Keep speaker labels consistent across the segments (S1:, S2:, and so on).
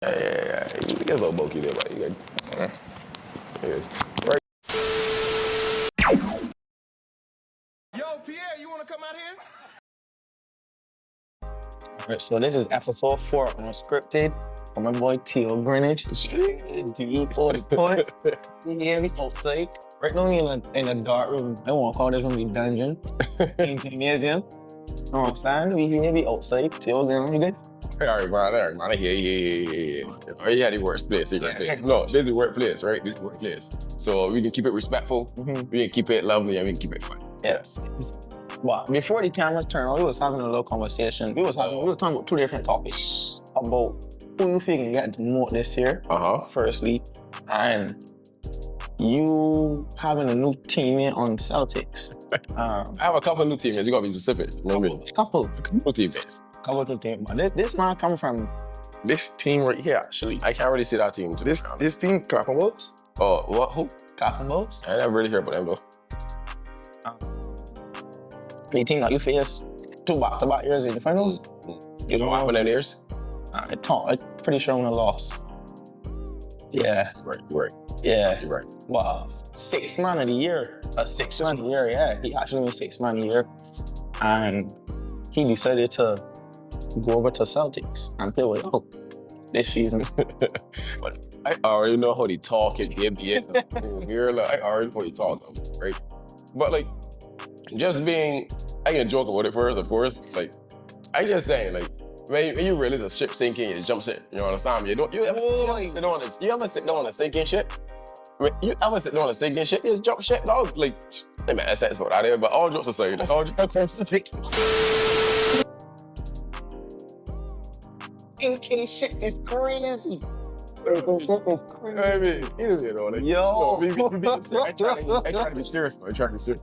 S1: Yeah. He gets a little bulky there, but you good. Right.
S2: Yo, Pierre, you want to come out here?
S3: Alright, so this is episode 4 of Unscripted from my boy Theo Greenodge. D.O. the poet. You hear me outside? Right now we in a dark room. I won't call this room the dungeon. In gymnasium. Understand? We hear me outside. Theo Greenodge, you good?
S1: Alright, man. Yeah. Oh, yeah, the workplace. No, this is the workplace, right? This is the workplace. So we can keep it respectful, we can keep it lovely, and we can keep it fun.
S3: Yes. But before the cameras turned on, we was having a little conversation. We were talking about 2 different topics. About who you think can get the most this year, firstly, and you having a new teammate on Celtics.
S1: I have a couple of new teammates. You gotta be specific. You know what I mean?
S3: Couple
S1: teammates.
S3: But this man come from
S1: This team right here, actually, I can't really see that team.
S2: This team, Clapham Wolves?
S1: Oh, what? Who?
S3: Clapham Wolves.
S1: I never really heard about them though.
S3: The team that you faced 2 back-to-back years in the finals.
S1: You know what happened in theirs?
S3: I'm pretty sure I'm gonna loss. Yeah.
S1: Right.
S3: Yeah.
S1: You're right.
S3: Wow. 6th man of the year. A 6th man of the year, yeah. He actually made 6th man of the year. And he decided to go over to Celtics and play with us this season.
S1: But I already know how they talk in NBA. Here, like, I already know how they talk, right? But like, just being, I can joke about it first, of course. Like, I just saying, like, when you realize a ship sinking, it jumps in. You understand me? You ever sit down on a sinking ship? When you ever sit down on a sinking ship, you just jump ship, dog. Like, they make sense about that there, but all jokes aside, like, all jokes aside.
S3: Sinking ship is crazy.
S1: I mean, you know, like,
S3: Yo.
S1: I try to be serious, though. I try to be serious.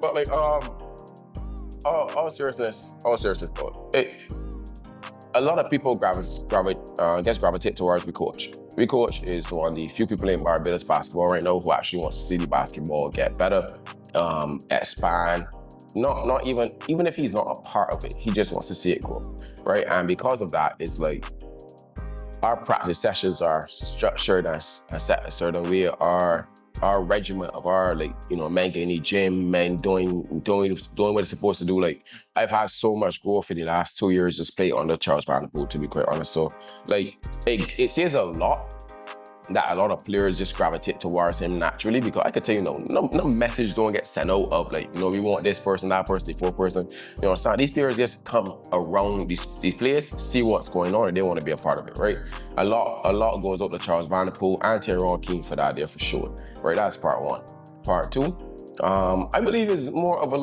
S1: But like, all seriousness, though, a lot of people gravitate towards Greenodge. Greenodge is one of the few people in Barbados basketball right now who actually wants to see the basketball get better, expand. Not even if he's not a part of it, he just wants to see it grow, right? And because of that, it's like our practice sessions are structured and set a certain way. Our regiment of our, like, you know, men getting in the gym, men doing what it's supposed to do. Like, I've had so much growth in the last 2 years just playing under Charles Vanderpool, to be quite honest. So, like, it says a lot that a lot of players just gravitate towards him naturally, because I could tell you, no message don't get sent out of, like, you know, we want this person, that person, the 4th person. You know, so these players just come around these players, see what's going on, and they want to be a part of it, right? A lot goes up to Charles Vanderpool and Tyrone King for that there for sure, right? That's part 1. Part 2, I believe is more of a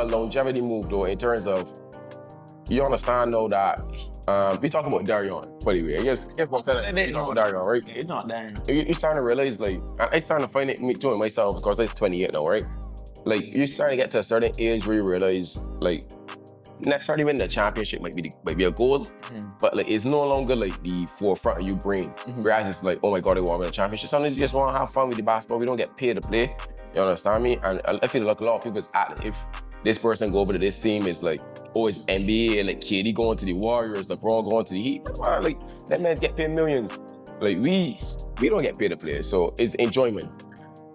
S1: longevity move though, in terms of, you understand though that we talking about Darion, but anyway, I guess what's that? It's not Darion, right?
S3: It's not Darion.
S1: You're starting to realize, like, I'm starting to find it doing myself because I'm 28 now, right? Like, you're starting to get to a certain age where you realize, like, necessarily winning the championship might be a goal, but like, it's no longer like the forefront of your brain. Whereas it's like, oh my God, I want to win a championship. Sometimes you just want to have fun with the basketball. We don't get paid to play. You understand me? And I feel like a lot of people's if this person go over to this team, it's like, oh, it's NBA, like KD going to the Warriors, LeBron going to the Heat. Like, that man get paid millions. Like, we don't get paid to play, so it's enjoyment.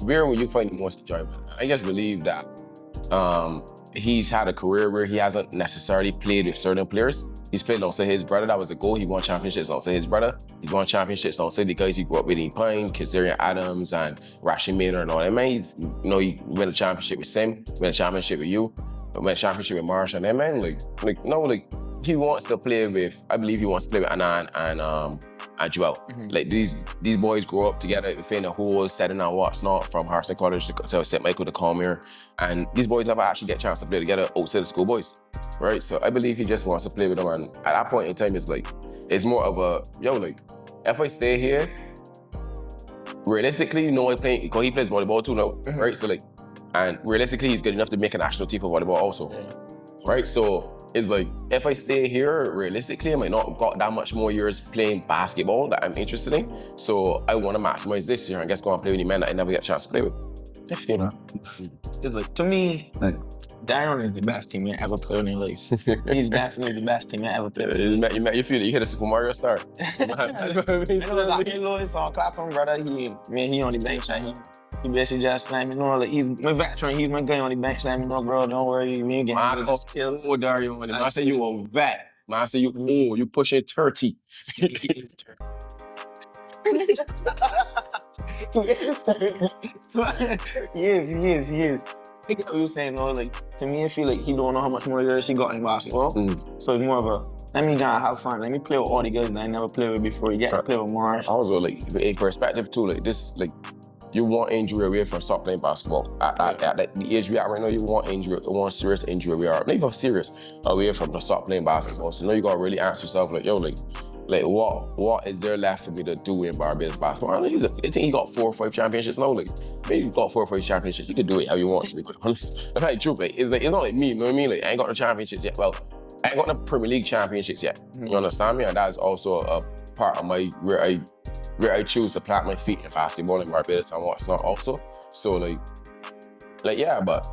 S1: Where will you find the most enjoyment? I just believe that he's had a career where he hasn't necessarily played with certain players. He's played alongside his brother. That was the goal. He won championships alongside his brother. He's won championships alongside the guys he grew up with in Pine, Kazarian Adams, and Rashid Maynard and all that. Man, he won a championship with Sim, won a championship with you, won a championship with Marsh and that man. Like he wants to play with. I believe he wants to play with Anand and Joel. Like, these boys grow up together within a whole setting and what's not, from Harrison College to St. Michael to Cormier. And these boys never actually get a chance to play together outside of schoolboys, right? So I believe he just wants to play with them. And at that point in time, it's like, it's more of a, like, if I stay here, realistically, because he plays volleyball too now, right? So like, and realistically, he's good enough to make a national team for volleyball also, right? So it's like, if I stay here, realistically, I might not got that much more years playing basketball that I'm interested in. So I want to maximize this year and just go and play with the men that I never get a chance to play with.
S3: I feel that. It's like, to me, like, Darren is the best teammate ever played in their life. He's definitely the best teammate ever played in their life.
S1: You feel it. You hit a Super Mario star.
S3: I know it's like, little song clapping, brother. He on the bench and he basically just let me know, like, he's my veteran, he's my guy on the bench, let me know, bro, don't worry, me again.
S1: I call skill. Oh, Dario, man. I say you a vet. Man, I say you pushing 30.
S3: Yes. I get what you're saying, though. Like, to me, I feel like he don't know how much more years he got in basketball. So it's more of a, let me go have fun. Let me play with all the guys that I never played with before. You get to play with Marsh.
S1: Also, like, in perspective too, like this, like, you want injury away from stop playing basketball. At the age we are right now, you want serious injury away, not even serious, away from the stop playing basketball. So now you gotta really ask yourself, like, yo, like what is there left for me to do in Barbados basketball? I think he got 4 or 5 championships now. Like, maybe he got 4 or 5 championships. You can do it how you want, to be quite honest. That's like true, like, it's not like me, you know what I mean? Like, I ain't got the championships yet. Well, I ain't got the Premier League championships yet. You understand me? And that's also a part of where I choose to plant my feet in basketball in Barbados and what's not also. So like yeah, but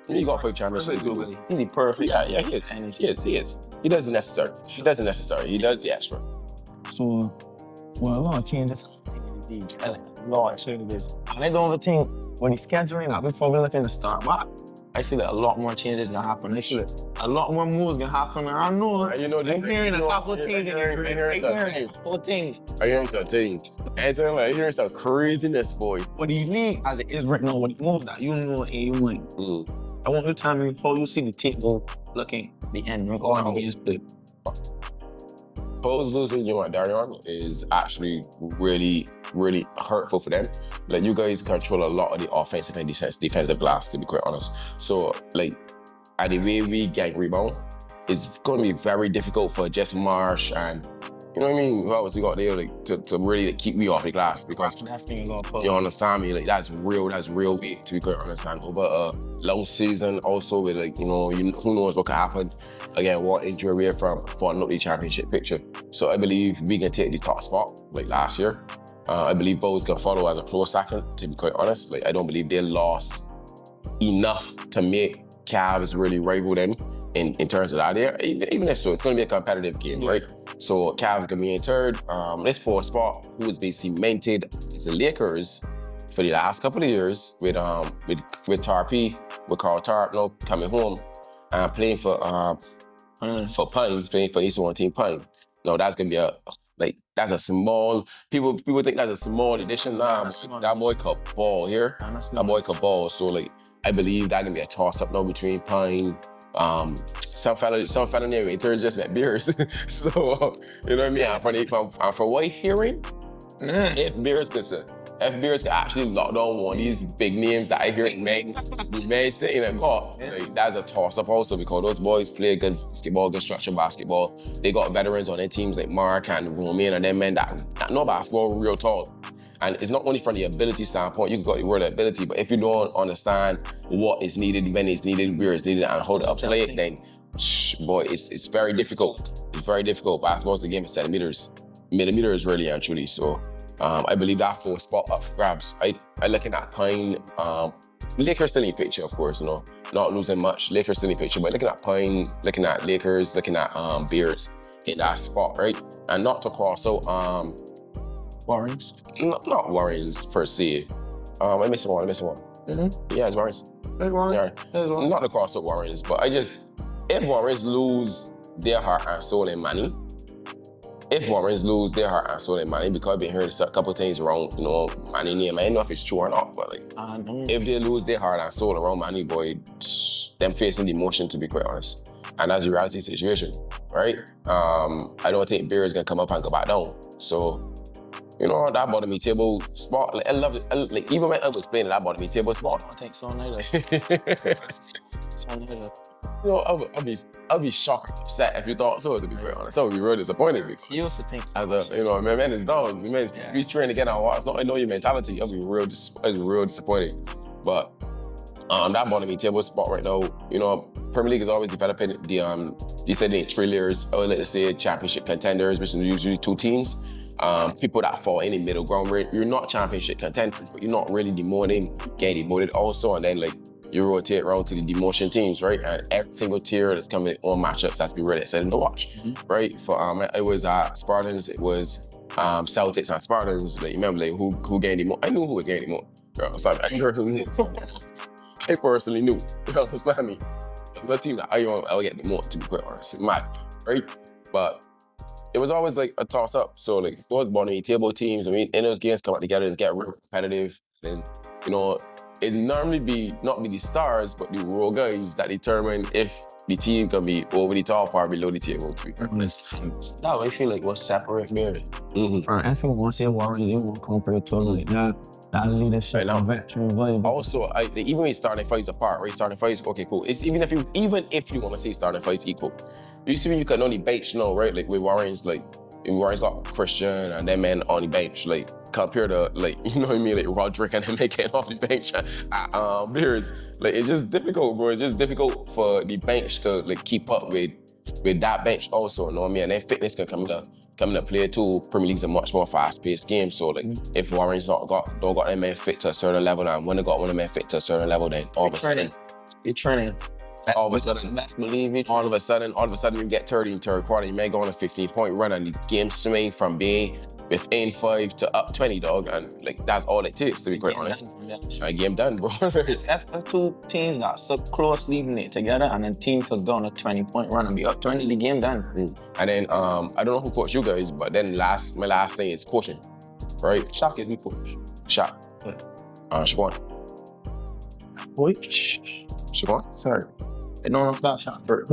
S1: you got 5 championships.
S3: He's perfect.
S1: Yeah, he is. He does the necessary. He does the necessary. He does the extra.
S3: So, well, a lot of changes. A lot of changes. And I don't think when he's scheduling up before we looking to start back, I feel like a lot more changes gonna happen. I feel like a lot more moves gonna happen. I know.
S1: And you know,
S3: I'm hearing a couple of things. I'm hearing a couple of things.
S1: I'm hearing some things. And I'm hearing some craziness, boy.
S3: But the league, as it is right now, when it moves that, you know, and you win. I want you to tell me how you see the team go looking at the end, right? All against the.
S1: Suppose losing you and Darion is actually really, really hurtful for them. Like, you guys control a lot of the offensive and defensive glass, to be quite honest. So, like, and the way we gang rebound, it's going to be very difficult for just Marsh and, you know what I mean, who else we got there, like, to really keep me off the glass, because you understand me, like, that's real weight, to be quite honest. And over a long season also with, like, who knows what could happen. Again, what injury away from not the championship picture. So I believe we can take the top spot, like last year. I believe Bo's gonna follow as a close second, to be quite honest. Like, I don't believe they lost enough to make Cavs really rival them in terms of that area. Even if so, it's gonna be a competitive game, right? So Cavs gonna be in third. This 4th spot, who was basically cemented as the Lakers for the last couple of years with Tarpy, with Carl Tarp coming home and playing for Pine, playing for Eastern One Team Pine. No, that's gonna be that's a small, people think that's a small addition. Nah, that boy could ball here. That boy could ball. So, like, I believe that can be a toss up now between Pine. Some fella near Wynters just met beers. So, you know what I mean? And from what I'm hearing, if beers could actually lock down one of these big names that I hear men saying that God, like, that's a toss-up also, because those boys play good basketball, good structured basketball. They got veterans on their teams like Mark and Romain and them men that know basketball real tall. And it's not only from the ability standpoint, you got the word ability, but if you don't understand what is needed, when it's needed, where it's needed, and how to play it, then boy, it's very difficult. It's very difficult. Basketball is a game of centimeters. Millimeters, really and truly. So I believe that 4th spot up for grabs. I looking at Pine. Lakers still in the picture, of course, not losing much. Lakers still in the picture, but looking at Pine, looking at Lakers, looking at Bears in that spot, right? And not to cross out
S3: Warriors?
S1: Not Warriors per se. I'm missing one. Yeah, it's Warriors. Yeah. Not to cross out Warriors, but if Warriors lose their heart and soul in money, because I've been hearing a couple of things around, Manny name. I don't know if it's true or not, but like, if they lose their heart and soul around Manny, boy, them facing the emotion, to be quite honest. And that's a reality situation, right? I don't think Beer is gonna come up and go back down. So, that bottom of the table spot, like, I love it. Like, even when I was playing that bottom of the table spot,
S3: I don't think so neither.
S1: I'll be shocked, upset if you thought so, to be quite honest. I would be real disappointed.
S3: You used to think so.
S1: As a, man is down. We train to get our watch. Not I know your mentality. I'll be real disappointed. But that bottom of the table spot right now, Premier League is always developing they said in 3 layers, I would like to say championship contenders, which is usually 2 teams. people that fall in the middle ground where you're not championship contenders, but you're not really demoted, get demoted also, and then like you rotate around to the demotion teams, right? And every single tier that's coming on matchups that's be really exciting to watch, right? For it was Spartans, it was Celtics and Spartans. Like, you remember like who gained demoted? I knew who was gaining demoted. I personally knew. You understand me? The team that I would get demoted, to be quite honest, mad, right? But it was always like a toss up. So like those bottom table teams, I mean, in those games come out together, just get real competitive. And you know, it normally not be the stars, but the raw guys that determine if the team can be over the top or below the table, to be honest.
S3: That way I feel like what separate Barry. From I think once you Warriors, you won't compare to like that leadership, that veteran vibe.
S1: Also, even when starting fights apart, right? Starting fights, okay, cool. It's even if you want to say starting fights equal, you see when you can only bench, you know, right? Like with Warriors, like Warriors got Christian and them men on the bench, like compared to like, you know what I mean, like Roderick and them getting off the bench at Beers. Like it's just difficult, bro. It's just difficult for the bench to like keep up with that bench also, you know what I mean? And then fitness can come into play too. Premier League's a much more fast-paced game, so like if Warren's don't got them men fit to a certain level, and when they got one of them men fit to a certain level, then all of a sudden
S3: you're training.
S1: All of a sudden,
S3: best believe it.
S1: All of a sudden, you get 30 in third quarter. You may go on a 15-point run, and the game swing from being within 5 to up 20, dog. And like that's all it takes, to be quite honest. A game done, bro.
S3: If two teams got so closely knit together, and then team could go on a 20-point run and be up 20, the game done.
S1: And then I don't know who coached you guys, but then my last thing is coaching, right?
S3: Shaq is me coach.
S1: Shaq. Siobhan.
S3: What?
S1: Siobhan.
S3: Sorry. I don't know if that shot first.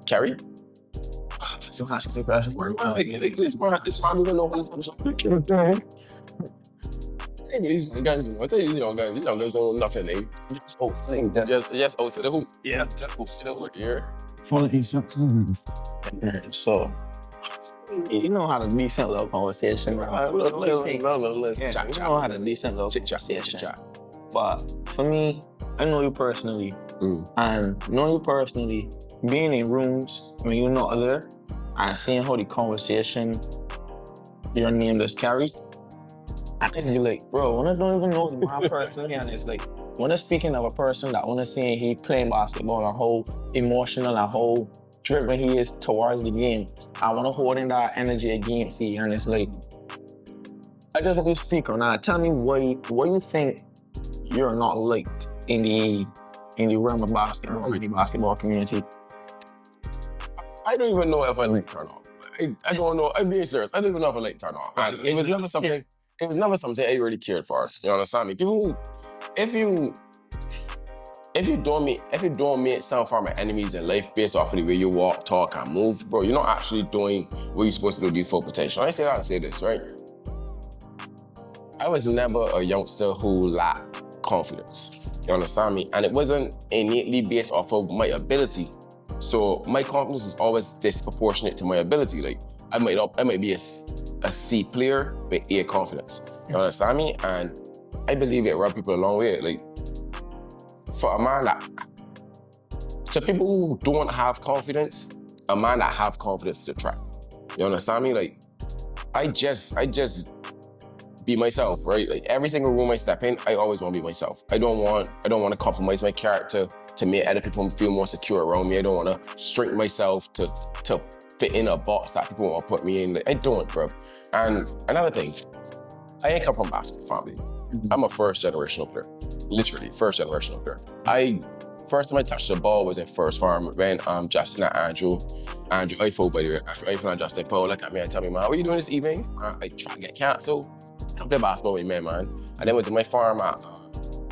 S1: Carrie?
S3: Don't ask me questions.
S1: This man don't know who's these young guys don't know nothing, eh?
S3: Just old thing.
S1: Just out to the hoop.
S3: Yeah.
S1: Just out to the hoop here.
S3: Follow instructions. So, you know how to decent little conversation.
S1: No, let's
S3: Yeah, you know how to decent little conversation. But for me, I know you personally, and knowing you personally, being in rooms when you're not there, and seeing how the conversation your name is carried, and it's like, bro, when I don't even know my personally, and it's like, when I'm speaking of a person that when I'm seeing he playing basketball and how emotional and how driven he is towards the game, I want to hold in that energy against you, and it's like, I just want to speak on that. Tell me why you think you're not liked in the realm of basketball, in the basketball community.
S1: I don't even know if I like turn off. I don't know. I'm being serious. I don't even know if I like turn off. And it was never something. It was never something I really cared for. You understand me? People who, if you don't make some form of enemies in life based off of the way you walk, talk, and move, bro, you're not actually doing what you're supposed to do to your full potential. I say this, right? I was never a youngster who lacked confidence. You understand me? And it wasn't innately based off of my ability. So my confidence is always disproportionate to my ability. Like I might be a C player with A confidence. You understand me? And I believe it rubbed people a long way. Like for a man to people who don't have confidence, a man that have confidence to try. You understand me? Like I just be myself, right? Like every single room I step in, I always want to be myself. I don't want to compromise my character to make other people feel more secure around me. I don't want to shrink myself to fit in a box that people want to put me in. Like, I don't, bro. And another thing, I ain't come from a basketball family. I'm a first generational player, literally first generational player. First time I touched the ball was in first farm when Justin and Andrew Eiffel, by the way, Andrew Eiffel and Justin Paul look at me and tell me, man, what are you doing this evening? I try to get canceled. I play basketball with me, man. And then went to my farm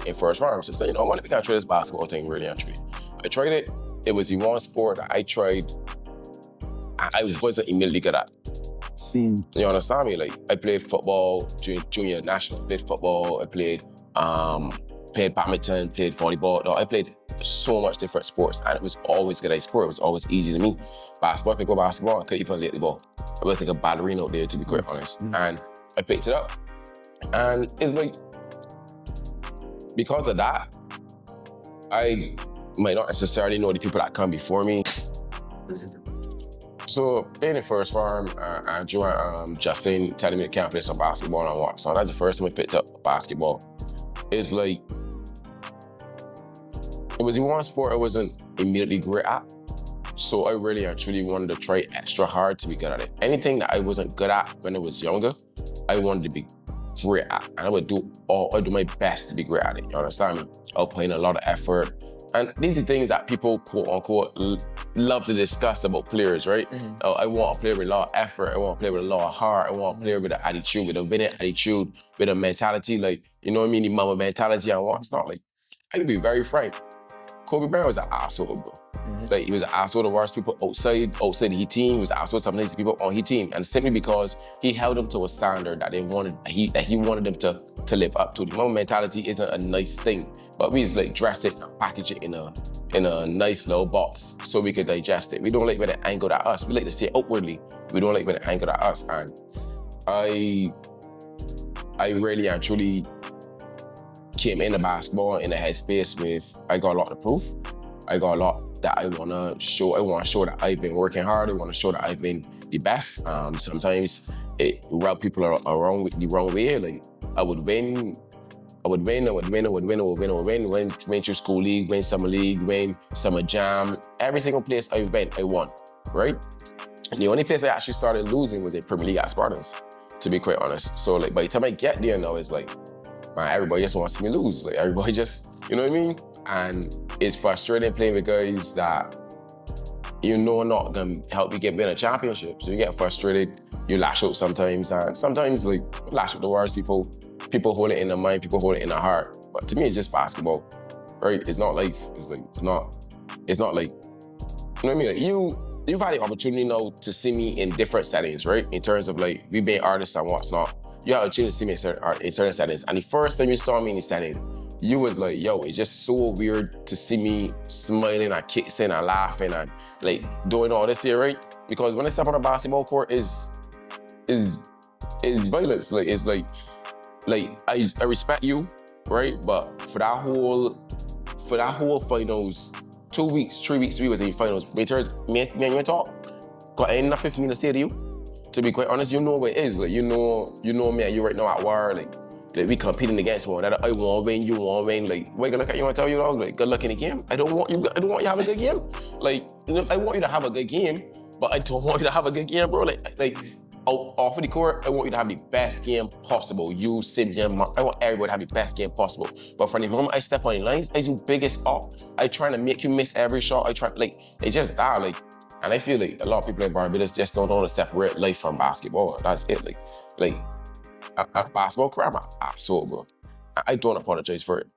S1: in first farm. So I said, you know what, we can try this basketball thing really actually. I tried it. It was the one sport that I tried I wasn't immediately good at. You understand me? Like I played football during junior national, played football, I played badminton, played volleyball. No, I played so much different sports and it was always good at sport. It was always easy to me. Basketball, I picked up basketball, I couldn't even hit the ball. I was like a ballerina out there, to be quite honest. And I picked it up. And it's like, because of that, I might not necessarily know the people that come before me So being in first farm, Andrew and Justin telling me to can't play some basketball and what. So that's the first time I picked up basketball. It's like, it was one sport I wasn't immediately great at. So I really and truly wanted to try extra hard to be good at it. Anything that I wasn't good at when I was younger, I wanted to be great at. And I would do my best to be great at it, you understand me? I was putting a lot of effort. And these are things that people, quote unquote, love to discuss about players, right?
S3: Mm-hmm.
S1: I want to play with a lot of effort. I want to play with a lot of heart. I want to play with an attitude, with a winning attitude, with a mentality, like, you know what I mean? The mama mentality and what's not. Like, I can be very frank. Kobe Bryant was an asshole, bro.
S3: Mm-hmm.
S1: Like, he was an asshole to worst people outside his team. He was an asshole to some of these people on his team. And simply because he held them to a standard that he wanted them to live up to. The mama mentality isn't a nice thing, but we just like dress it and package it in a nice little box so we could digest it. We don't like when it angled at us. We like to see it outwardly. We don't like when it angled at us. And I really and truly came into basketball in a headspace with, I got a lot to prove. I got a lot that I want to show. I want to show that I've been working hard. I want to show that I've been the best. Sometimes it rubbed people around the wrong way. Like, I would win through school league, win summer league, win summer jam. Every single place I went, I won, right? And the only place I actually started losing was in Premier League at Spartans, to be quite honest. So like, by the time I get there now, it's like, man, everybody just wants to see me lose. Like, everybody just, you know what I mean? And it's frustrating playing with guys that you know are not gonna help you win a championship. So you get frustrated, you lash out sometimes, and sometimes like lash out the worst people hold it in their mind, people hold it in their heart. But to me, it's just basketball, right? It's not life. It's not like, you know what I mean? Like, you've had the opportunity now to see me in different settings, right? In terms of like, we being artists and what's not. You had a chance to see me in certain settings. And the first time you saw me in the setting, you was like, yo, it's just so weird to see me smiling and kissing and laughing and like doing all this here, right? Because when I step on a basketball court, is violence. Like, it's like I respect you, right? But for that whole finals, 2 weeks, 3 weeks, we was in finals. Wynters, me and you talk. Got ain't nothing for me to say to you. To be quite honest, you know what it is. Like, you know me and you right now at war. Like we competing against one another. I want to win, you want to win. Like, wait, good look at you and tell you, dog, like, good luck in the game. I don't want you to have a good game. Like, you know, I want you to have a good game, but I don't want you to have a good game, bro. Like off of the court, I want you to have the best game possible. You, Cynthia, I want everybody to have the best game possible. But from the moment I step on the lines, I do biggest up. I try to make you miss every shot. I try, like, it's just that, like. And I feel like a lot of people in Barbados just don't know how to separate life from basketball. That's it. Like basketball crap, absolutely, bro. I don't apologize for it.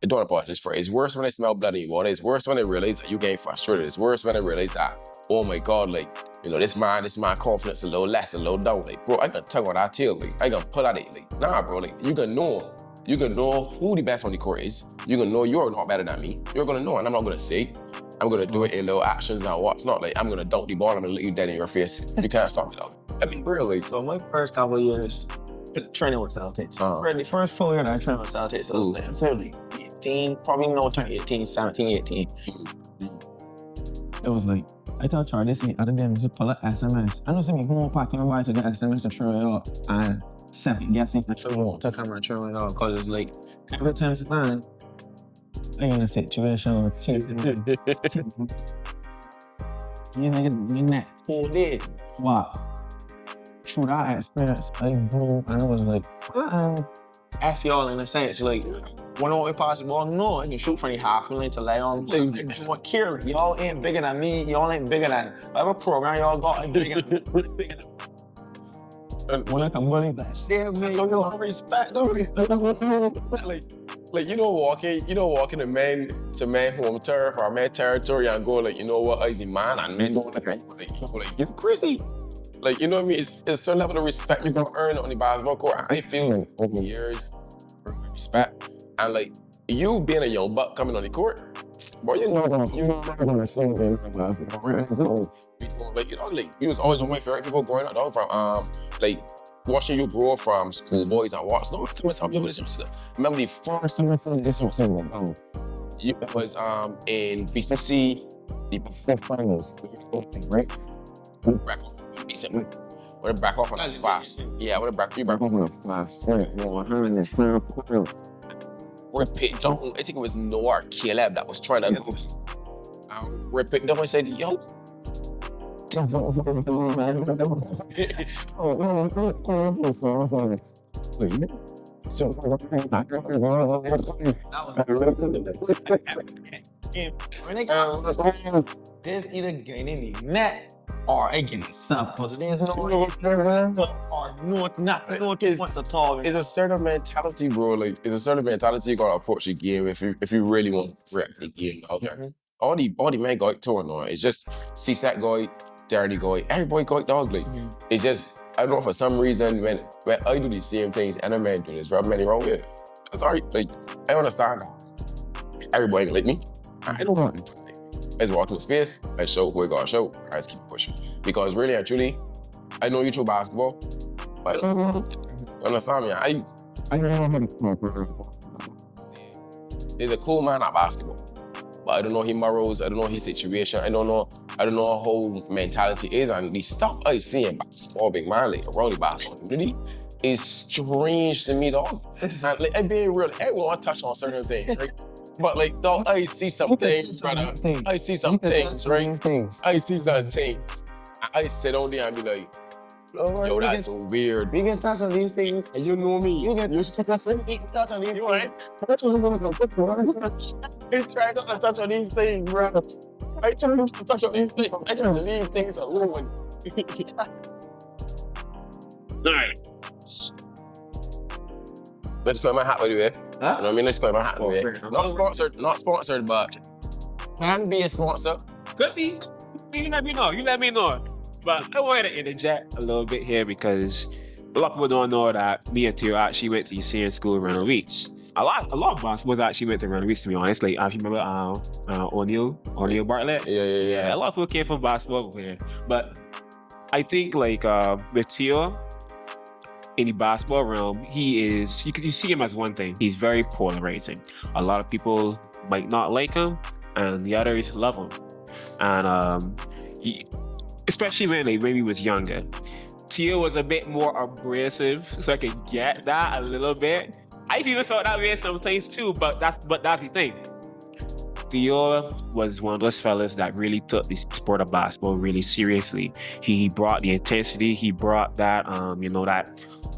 S1: It's worse when I smell blood in the water. It's worse when I realize that you getting frustrated. It's worse when I realize that, oh my God, like, you know, this man confidence a little less, a little down. Like, bro, I can tug on that tail. Like, I can pull at it. Like, nah, bro, like, you can know who the best on the court is. You can know you're not better than me. You're gonna know, and I'm not gonna say. I'm gonna do it in little actions and what's not. Like, I'm gonna dunk the ball, I'm gonna look you dead in your face. You can't stop me, though. I mean, really.
S3: So my first couple of years training with Celtics. The first 4 years I trained with Celtics, I was like, certainly 18, probably no turn 18, 17, 18. It was like, I thought Charlie see other than just pull up SMS. I don't see me going back in my to get SMS to throw it up and second guessing I to come and throw it up because it's like every time it's fine. I'm in a situation where you know, who did what? Through that experience, I grew and I was like, F y'all in a sense, like, when I want possible, no, I can shoot from the half million to lay on. Like, what care? Y'all ain't bigger than me, y'all ain't bigger than whatever program y'all got, ain't bigger than bigger than. And when I come running back, damn man, you don't respect,
S1: like you know walking to man home turf or man territory and go like, you know what, I the man and men don't like you're crazy. Like, you know what I mean? It's a certain level of respect you're gonna earn on the basketball court. I feel like over years, respect. And like, you being a young buck coming on the court, boy, you're not gonna see them. Like, you know, like, you was always one of my favorite people growing up, dog, from, like, watching you grow from schoolboys and what's not. Remember the first time I saw this was in it was in BCC, the Pacific Finals, right? Back off. Decent. When it back off on that fast. Yeah, when it back off on that fast. Rip picked up. I think it was Noah Caleb that was trying to. Rip picked up and said, yo.
S3: There's either getting the net or I get some because there's no or not what's at all.
S1: It's a certain mentality, bro. Like it's a certain mentality you gotta approach the game if you really want to wreck the game. Okay. All the men got torn on. It's just CSAT guy, dirty guy, everybody got dog. Like it's just I don't know for some reason when I do the same things and a man do this, rub many wrong with it. That's alright. Like I understand that. Everybody like me. I don't want it. I just walk into space, I show who I gotta show, I just keep pushing. Because really and truly, I know you throw basketball, but you understand me? He's a cool man at basketball. But I don't know his morals, I don't know his situation, I don't know how mentality is, and the stuff I see in basketball, big man, like around the basketball community, is strange to me, dog. And like, I'm being real, everyone touch on certain things, right? But like, dog, I see some things, brother. I see some things, right? I see some things. I sit down there and be like, yo, that's so weird.
S3: We can touch on these things.
S1: And you know me.
S3: You can touch on these things.
S1: I try not to touch on these things, bro. I try not to touch on these things. I just leave things alone. Alright. Let's put my hat with you, eh?
S3: Huh?
S1: You know what I mean? Let's put my hat with you. Not sponsored, but can be a sponsor.
S4: Could be. You let me know. But I wanted to interject a little bit here because a lot of people don't know that me and Theo actually went to UCN school around the weeks. A lot of basketball actually went to around the weeks, to be honest. Like, if you remember O'Neal Bartlett?
S1: Yeah.
S4: A lot of people came from basketball over here. But I think, like, with Theo, in the basketball realm, you see him as one thing. He's very polarizing. A lot of people might not like him, and the others love him. And especially when he was younger, Theo was a bit more abrasive, so I could get that a little bit. I've even felt that way sometimes too, but that's the thing. Theo was one of those fellas that really took the sport of basketball really seriously. He brought the intensity. He brought that, that I'm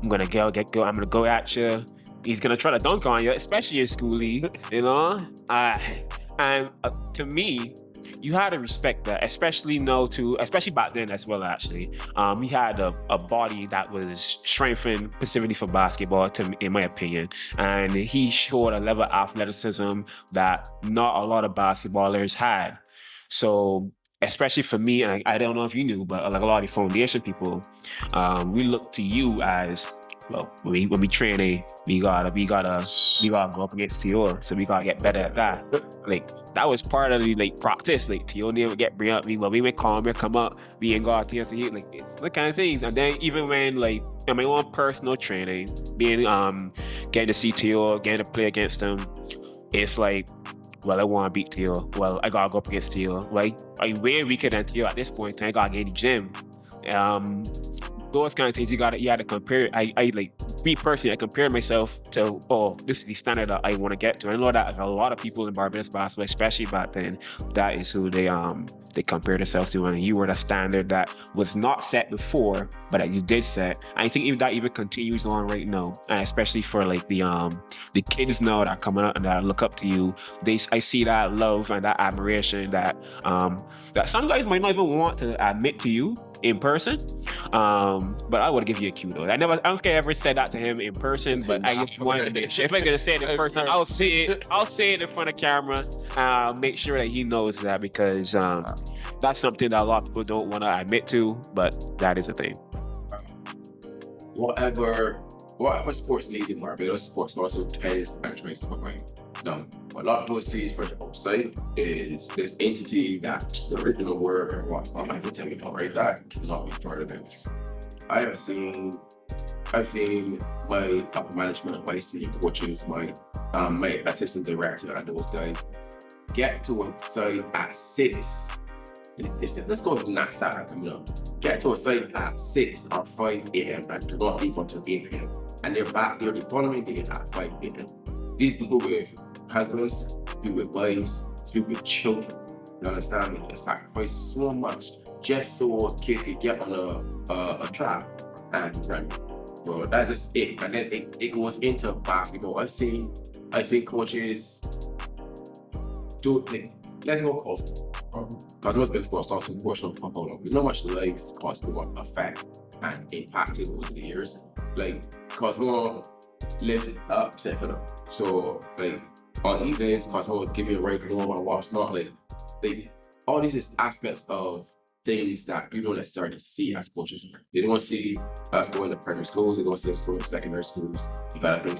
S4: gonna go, I'm gonna go at you. He's gonna try to dunk on you, especially in schoolie, and to me, you had to respect that, especially back then as well, actually. He had a body that was strengthened specifically for basketball, in my opinion. And he showed a level of athleticism that not a lot of basketballers had. So, especially for me, and I don't know if you knew, but like a lot of the foundation people, we look to you as, well, when we train, we gotta go up against Theo, so we gotta get better at that. Like that was part of the practice. Like Theo would bring up we would come up, we ain't got against the like the kind of things. And then even when in my own personal training, being getting to see Theo, getting to play against him, it's like, well, I want to beat Theo. Well, I gotta go up against Theo. Like I'm way weaker than Theo at this point. I gotta get in the gym. Those kind of things you had to compare. I me personally, I compared myself to, this is the standard that I want to get to. I know that a lot of people in Barbados basketball, especially back then, that is who they compare themselves to, and you were the standard that was not set before, but that you did set. I think even that continues on right now, and especially for like the kids now that are coming up and that look up to you. I see that love and that admiration that some guys might not even want to admit to you in person, but I would give you a cue though. I don't think I ever said that to him in person, but I just wanted to make sure if I'm gonna say it in person, I'll say it in front of camera, make sure that he knows that, because that's something that a lot of people don't want to admit to, but that is a thing.
S1: Whatever sports needs in Barbados, sports also tends to penetrate to my brain. Now, what a lot of people see from the outside is this entity that the original word and what's not like technical, right? That cannot be further than this. I've seen my upper management, my senior coaches, my assistant director, and those guys get to a site at 6 let's go to that side coming up. Get to a site at 6 or 5 a.m. and they're not leave until 8 p.m. And they're back there the following day at 5 a.m. These people with husbands, people with wives, people with children, you understand me? They sacrifice so much just so a kid could get on a track and run. So that's just it. And then it goes into basketball. I've seen coaches do it. Let's go close. Because most big sports don't support football. We know much lives cause more effect and impacted over the years. Like, cause more live up, set for them. So, like, on evenings, cause more give me a right home and what's not. Like, all these just aspects of things that you don't necessarily see as coaches. They don't see us going to primary schools, they don't see us going to secondary schools, developing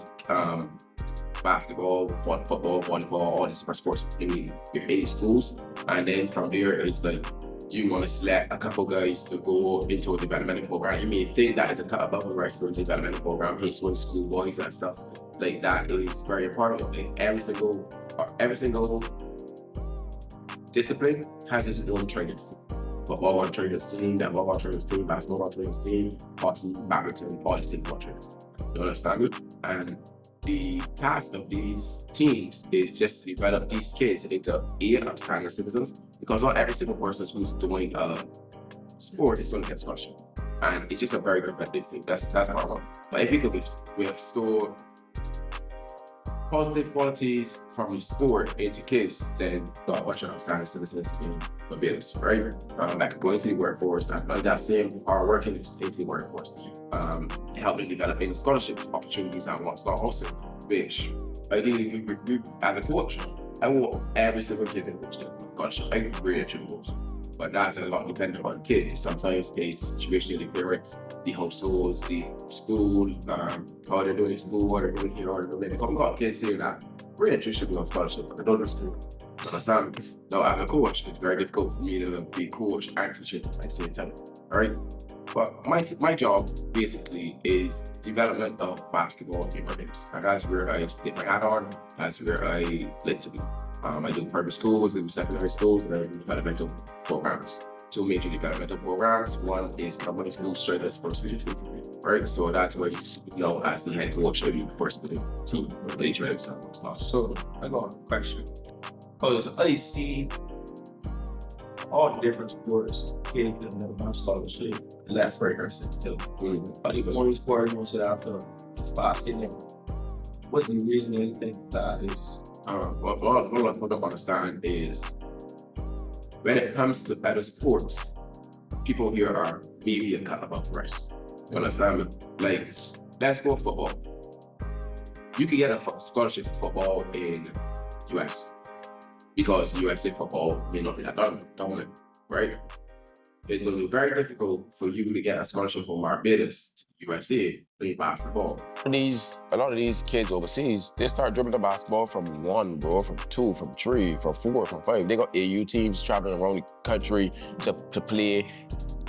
S1: basketball, football, volleyball, all these different sports in any schools. And then from there, it's like you want to select a couple guys to go into a developmental program. You may think that is a cut above the rest for a developmental program, for school boys and stuff. Like that is very important. Like every single discipline has its own trainers team. Football on trainers team, netball on trainers team, basketball on trainers team, hockey, badminton, all these things on trainers team. You understand me? And the task of these teams is just to develop these kids into upstanding citizens, because not every single person who's doing sport is going to get scholarship, and it's just a very competitive thing. That's normal. But if you could restore positive qualities from your sport into kids, then God, what your outstanding citizens in Barbados, right? That could go into the workforce, that same hard working into the workforce, help them develop any scholarships, opportunities, and what's not also, which ideally we as a coach, I want every single kid in the scholarship. I can really achieve those. But that's a lot dependent on the kid. Sometimes it's situational, the parents, the households, the school, how they're doing in school, what they're doing here, or they're doing. Because we got kids here that really should be on scholarship, but they don't do school. Understand? Now, as a coach, it's very difficult for me to be coach and teacher at the same time. All right? But my job basically is development of basketball in Barbados. And that's where I stick my hat on. That's where I like to be. I do private schools, I do secondary schools, and I do developmental programs. 2 major developmental programs. One is company school straight as first with the team, right? So that's where you know as the head coach of the first with the team, they try to stuff.
S5: So I got a question. Because I see all the different sports, kids that have done scholarship, left, right, or center. But even one sport you want to after basketball. What's the reason you think that is?
S1: What I don't understand is when it comes to other sports, people here are maybe a cut above the rest. You understand me? Like, let's go football. You can get a scholarship for football in US because USA football may not be that dominant, right? It's going to be very difficult for you to get a scholarship from Barbados to USA play basketball.
S6: A lot of these kids overseas, they start dribbling the basketball from 1, bro, from 2, from 3, from 4, from 5. They got AU teams traveling around the country to play.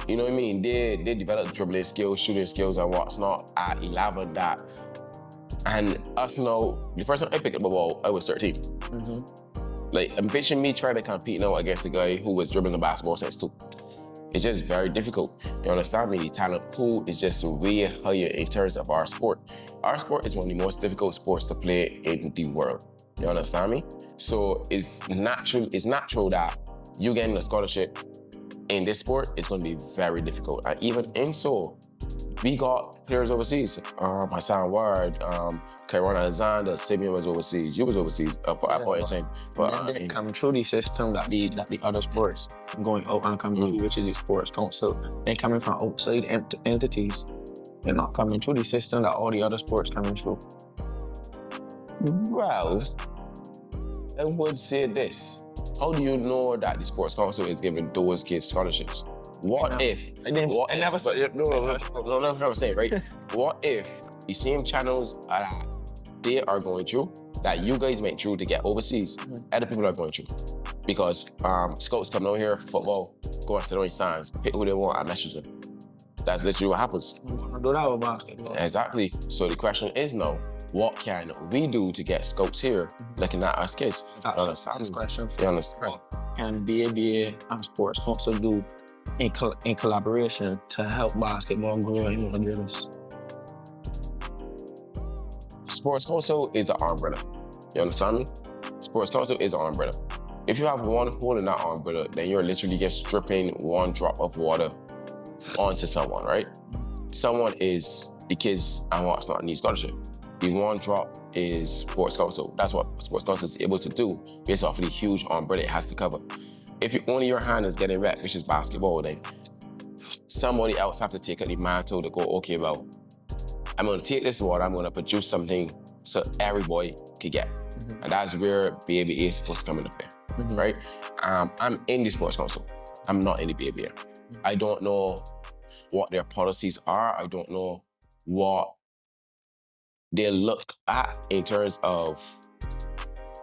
S6: You know what I mean? They develop dribbling skills, shooting skills, and what's not at 11 that. And us now, the first time I picked up a ball, I was 13. Like, envision me trying to compete now against a guy who was dribbling the basketball since 2. It's just very difficult. You understand me? The talent pool is just way higher in terms of our sport. Our sport is one of the most difficult sports to play in the world. You understand me? So it's natural that you getting a scholarship in this sport is going to be very difficult. And even in so, we got players overseas. Hassan Ward, Kairon Alexander, Simeon was overseas. You was overseas at a point in time.
S3: But they come through the system that the other sports going out and coming through, which is the sports council. They're coming from outside entities. They're not coming through the system that all the other sports coming through.
S6: Well, I would say this. How do you know that the sports council is giving those kids scholarships? What if?
S3: I never said it.
S6: No, I'm saying, right? What if the same channels that they are going through, that you guys went through to get overseas, other people are going through? Because scouts come down here for football, go and sit on the stands, pick who they want and message them. That's literally what happens.
S3: Do that with basketball.
S6: Exactly. So the question is now, what can we do to get scouts here looking at us kids?
S3: That's a question.
S6: You understand?
S3: can BABA and Sports Council do in collaboration to help basketball grow in Honduras?
S6: Sports Council is the umbrella. You understand me? Sports Council is the umbrella. If you have one hole in that umbrella, then you're literally just dripping one drop of water onto someone, right? Someone is the kids and what's not need scholarship. The one drop is Sports Council. That's what Sports Council is able to do based off of the huge umbrella it has to cover. If only your hand is getting wet, which is basketball, then somebody else have to take up the mantle to go, okay, well, I'm gonna take this water, I'm gonna produce something so every boy could get. And that's where BABA is supposed to come into play, right? I'm in the Sports Council. I'm not in the BABA. I don't know what their policies are. I don't know what they look at in terms of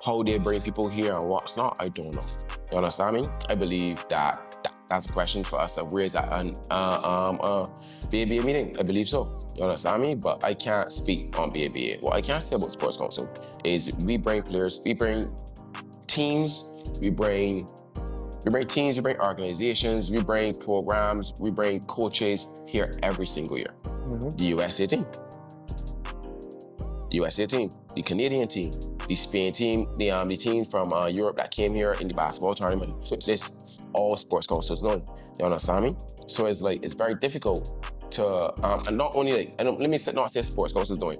S6: how they bring people here and what's not. I don't know. You understand me? I believe that's a question for us to raise at an BABA meeting. I believe so. You understand me? But I can't speak on BABA. What I can say about Sports Council is we bring players, we bring teams, we bring organizations, we bring programs, we bring coaches here every single year. The USA team, the Canadian team, the Spain team, the team from Europe that came here in the basketball tournament. So this all Sports Councils known. You understand me? So it's like, it's very difficult to, and not only like, and let me not say Sports Councils doing,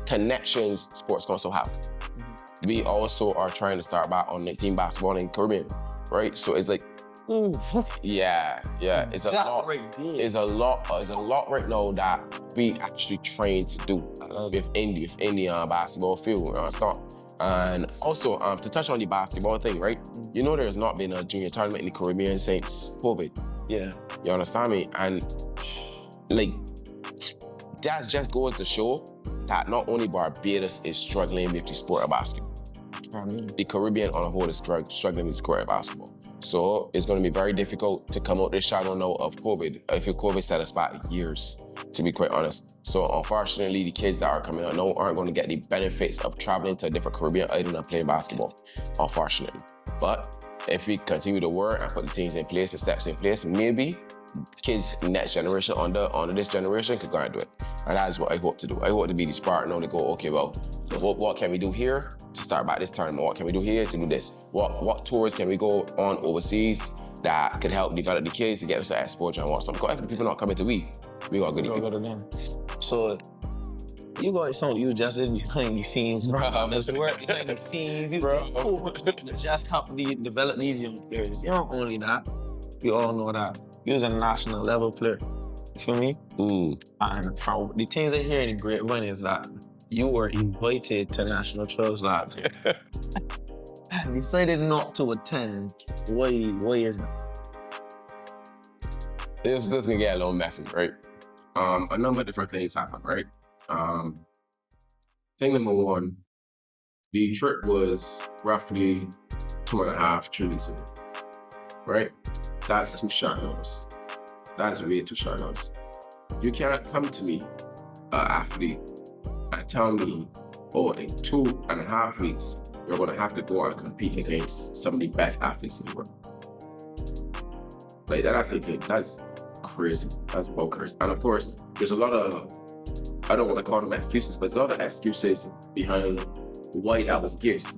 S6: connections Sports Council have. We also are trying to start back on team basketball in Caribbean, right? So it's like, yeah, it's a lot. It's a lot right now that we actually train to do within the basketball field. And also, to touch on the basketball thing, right? You know, there's not been a junior tournament in the Caribbean since COVID.
S3: Yeah. You
S6: understand me? And like, that just goes to show that not only Barbados is struggling with the sport of basketball, the Caribbean on a whole is struggling with the sport of basketball. So it's going to be very difficult to come out this shadow now of COVID. I feel COVID set us back years, to be quite honest. So unfortunately, the kids that are coming out now aren't going to get the benefits of traveling to a different Caribbean island and playing basketball, unfortunately. But if we continue to work and put the things in place, the steps in place, maybe kids next generation under this generation could go and do it. And that is what I hope to do. I hope to be the spark now to go, okay, well, what can we do here to start back this tournament? What can we do here to do this? What tours can we go on overseas that could help develop the kids to get us to exposure and what's something? Because if the people not coming to we got good
S3: go to them. So you got something you just did behind the scenes, bro. There's work behind the scenes, bro. Just help develop these young players. You know, only that, we all know that you're a national level player. You feel me? And from the things I hear in the grapevine is that you were invited to national trials last year. And decided not to attend. Why is it?
S6: This is gonna get a little messy, right? A number of different things happen, right? Thing number one, the trip was roughly 2.5, 3 weeks ago, right? That's too short notice. That's way too short notice. You cannot come to me, an athlete, and tell me, oh, in 2.5 weeks, you're gonna have to go and compete against some of the best athletes in the world. Like, that's crazy. That's bonkers. And of course, there's a lot of, I don't want to call them excuses, but there's a lot of excuses behind why that was the case.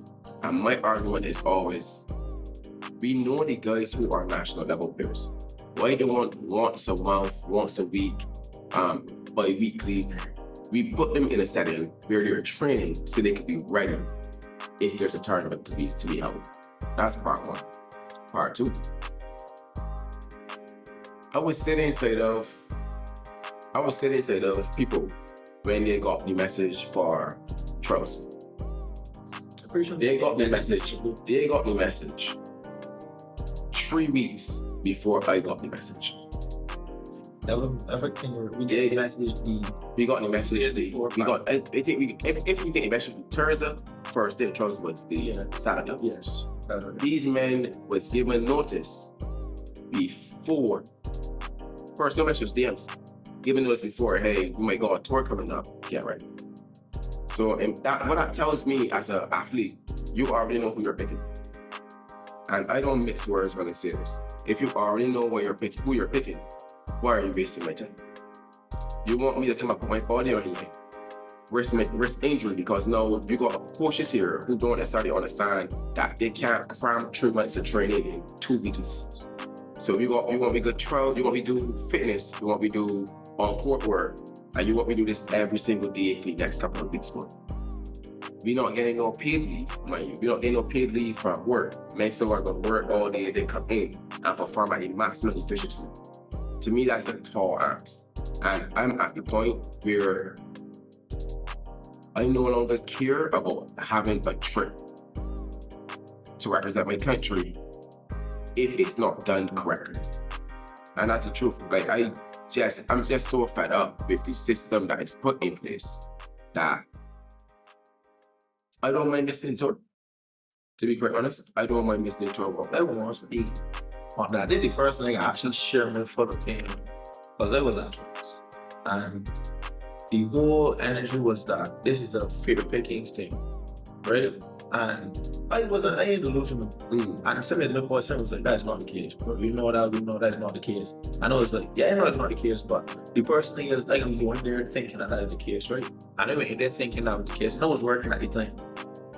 S6: And my argument is always, we know the guys who are national level players. Why they want once a month, once a week, bi-weekly, we put them in a setting where they're training so they can be ready if there's a tournament to be held. That's part one. Part two, I was sitting inside of people when they got the message for trust. They got the message 3 weeks before I got the message.
S5: Everything we get the message.
S6: We got the message. If you get the message Thursday, first day of trust was the Saturday.
S5: Yes.
S6: These men was given notice before. First, no message DMs. Given notice before, hey, you might got a tour coming up. Get ready. So what that tells me as an athlete, you already know who you're picking.
S1: And I don't mix words when I say this. If you already know what you're picking, who you're picking, why are you wasting my time? You want me to come up with my body or anything? Risk injury, because now you got coaches here who don't necessarily understand that they can't cram 3 months of training in 2 weeks. So you want me to go trial, you want me to do fitness, you want me to do on-court work, and you want me to do this every single day for the next couple of weeks, man. We're not getting no paid leave, mind you. We're not getting no paid leave from work. Men still are going to work all day, they come in and perform at a maximum efficiency. To me, that's a tall ask. And I'm at the point where I no longer care about having a trip to represent my country if it's not done correctly. And that's the truth. Like I'm just so fed up with the system that is put in place that I don't mind listening to it. To be quite honest, I don't mind listening to it.
S5: I want to speak on that. This is the first thing I actually shared my full opinion, because I was at class. And the whole energy was that this is a fear pickings thing, right? And I ain't delusional. And some of the boy was like, that's not the case. But we know that's not the case. I know it's like, yeah, I know it's not the case, but the person thing is like, I'm going there thinking that is the case, right? And I went in there thinking that was the case. And I was working at the time.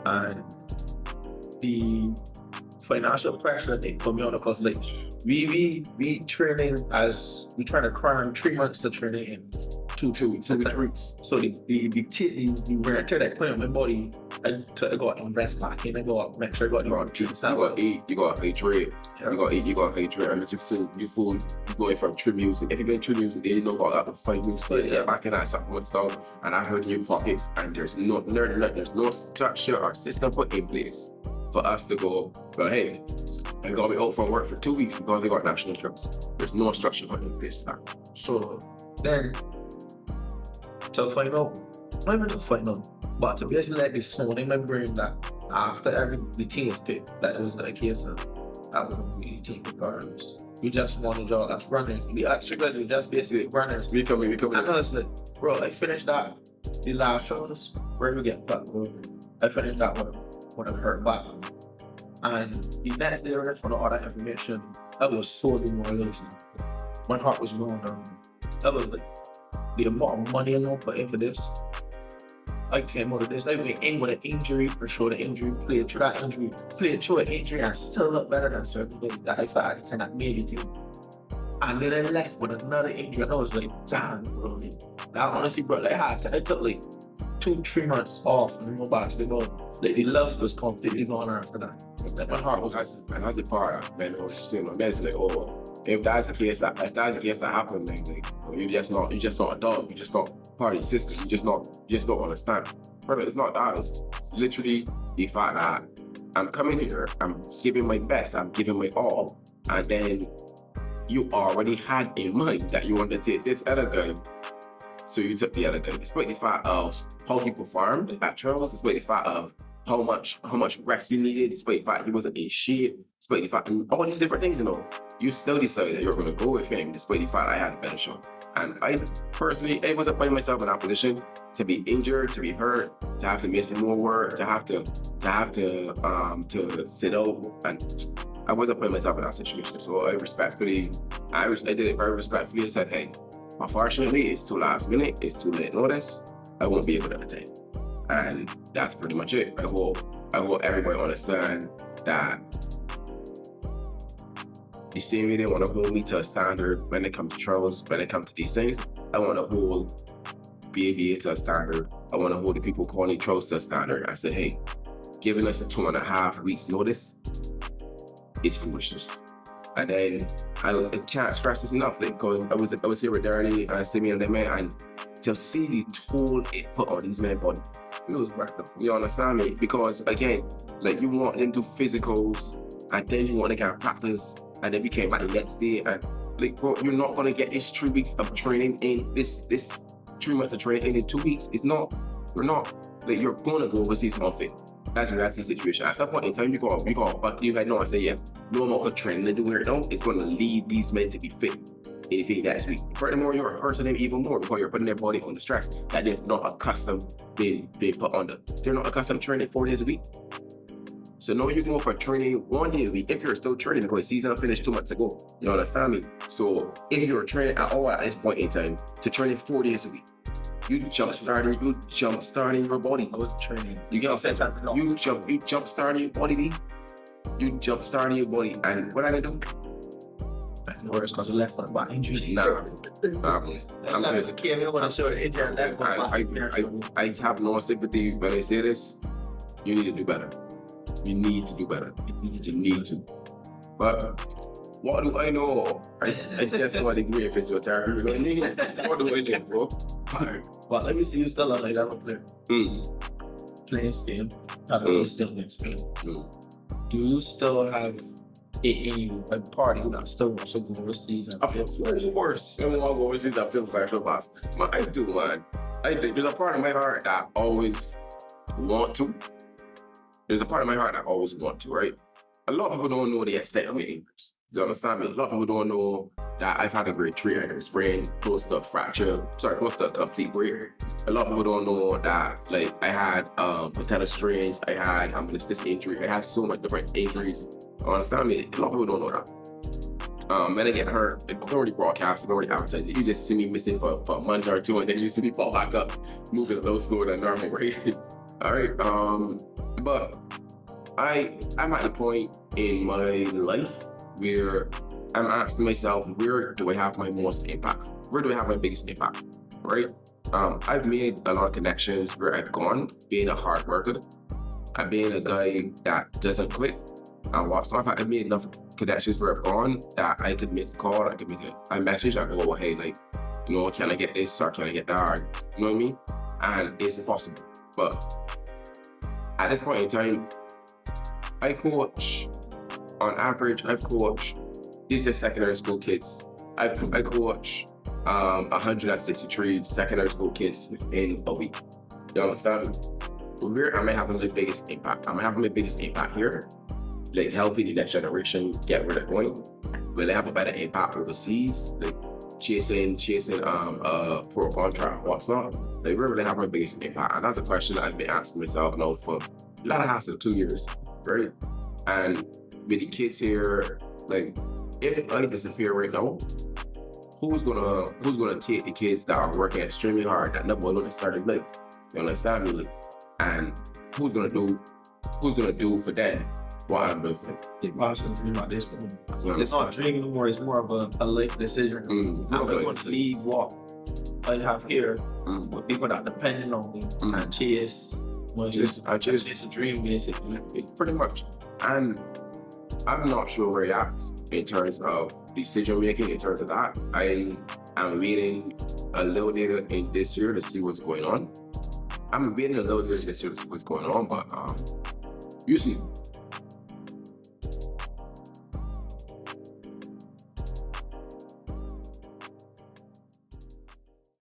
S5: And the financial pressure they put me on, because like we training as we trying to cram 3 months of training in two weeks. So the wear and tear that put on my body, I got to invest back in. I got to make sure I got the right juice.
S1: You got to eat, you got to hydrate.
S5: Yeah.
S1: You got to hydrate. And it's your food, you going from true music. If you been true music, then you know got that 5 minutes to get back in that supplement stuff. And I heard in your pockets, and there's no structure or system put in place for us to go, well, hey, I got to be out from work for 2 weeks because they got national trips. There's no structure put in place for that.
S5: So then, to find out, not even to find out, but to basically like this sound in my brain that after the team was picked, that it was like a case of I was going to be the team regardless. We just want to draw as runners. The extra guys were just basically runners.
S1: We coming.
S5: I know it's like, bro, I finished that, the last shows, where we get back, bro. I finished that when I hurt back. And the next day, right, for the other information, I was so demoralized. My heart was going down. I was like, the amount of money I know put in for this. I came out of this. I went in with an injury, for sure. The injury, played through that injury, played through an injury, and still look better than certain days that I thought at the time that made it to. And then I left with another injury, and I was like, damn, bro. That honestly, bro, like, I took like 2-3 months off from no basketball. Like, the love was completely gone after that. Like, my heart was.
S1: And that's the part that man was just saying, like, oh, if that's the case that happened, then like, you're just not a dog. You're just not part of the system. You just don't understand. Brother, it's not that. It's literally the fact that I'm coming here, I'm giving my best, I'm giving my all, and then you already had in mind that you wanted to take this other guy. So you took the other guy, despite the fact of how he performed at trials, despite the fact of how much rest you needed, despite the fact he wasn't in shape, despite the fact and all these different things, you still decided that you're going to go with him, despite the fact I had a better shot. And I personally, I wasn't putting myself in that position to be injured, to be hurt, to have to miss more work, to have to sit out, and I wasn't putting myself in that situation. So I did it very respectfully. I said, hey, unfortunately, it's too last minute, it's too late notice. I won't be able to attend. And that's pretty much it. I hope everybody understand that the same way they want to hold me to a standard when it comes to trials, when it comes to these things, I want to hold BABA to a standard. I want to hold the people calling trials to a standard. I said, hey, giving us a 2.5 weeks notice is foolishness. And then I can't stress this enough, like, because I was here with Darren and Simeon and them, and to see the toll it put on these men body, it was worth it. You understand me? Because again, like, you want them to do physicals, and then you want to get practice, and then we came back the next day, and like, bro, you're not gonna get this 3 weeks of training in this 3 months of training in 2 weeks. You're gonna go overseas unfit. That's the situation. At some point in time, you guys know, I say, yeah, no amount of training to do here now is going to lead these men to be fit anything next week. Furthermore, you're hurting them even more because you're putting their body under stress that they're not accustomed being put under. They're not accustomed to training 4 days a week. So now you can go for training 1 day a week if you're still training because the season finished 2 months ago. You understand me? So if you're training at all at this point in time to training 4 days a week, you jump starting your body.
S5: I was training.
S1: You get what I'm saying? You jump starting your body, B. You jump starting your body, and what I do?
S5: No worries, because the left foot by injury.
S1: Nah, I'm good.
S5: Came in when I showed injury and left foot.
S1: I have no sympathy when I say this. You need to do better. You need to do better. You need to. But what do I know? I just want to degree in physiotherapy. You know what I mean? What do I know, bro?
S5: Well, let me see you still on like that player. Playing still. Not really still playing still. Do you still have it in you, like party that still wants to go overseas?
S1: Of course. I want to go overseas and feel like the boss. Man, I do, man. I think there's a part of my heart that I always want to. There's a part of my heart that I always want to, right? A lot of people don't know the extent of my injuries. You understand me? A lot of people don't know that I've had a grade 3 ankle sprain, close to a complete break. A lot of people don't know that, like, I had patella strains, I had meniscus injury, I had so much different injuries. You understand me? A lot of people don't know that. When I get hurt, it don't really broadcast, it don't really advertise. You just see me missing for a month or two, and then you see me fall back up, moving a little slower than normal, right? All right. But I'm at the point in my life where I'm asking myself, where do I have my most impact? Where do I have my biggest impact, right? I've made a lot of connections where I've gone, being a hard worker. I've been a guy that doesn't quit and what's not. I've made enough connections where I've gone that I could make a call, I could make a message, I go, well, hey, like, you know, can I get this or can I get that? You know what I mean? And it's possible. But at this point in time, I coach. On average, I've coached, these are secondary school kids. I coach 163 secondary school kids within a week. You understand me? Where am I having the biggest impact? I'm having the biggest impact here, like helping the next generation get where they're going. Will I have a better impact overseas, like chasing pro contract, what's not? Like where will I have my biggest impact? And that's a question that I've been asking myself now for a lot of hassle, 2 years, right? And with the kids here, like if I disappear right now, who's gonna take the kids that are working extremely hard that never know they started late? You understand me? And who's gonna do for them what I'm doing for them?
S5: It's not a dream anymore, it's more of a life decision. I'm going to leave what I have here with people that depending on me and chase a dream basically.
S1: Pretty much. And I'm not sure where you're at in terms of decision making, in terms of that. I am waiting a little later in this year to see what's going on. I'm waiting a little bit this year to see what's going on, but you see,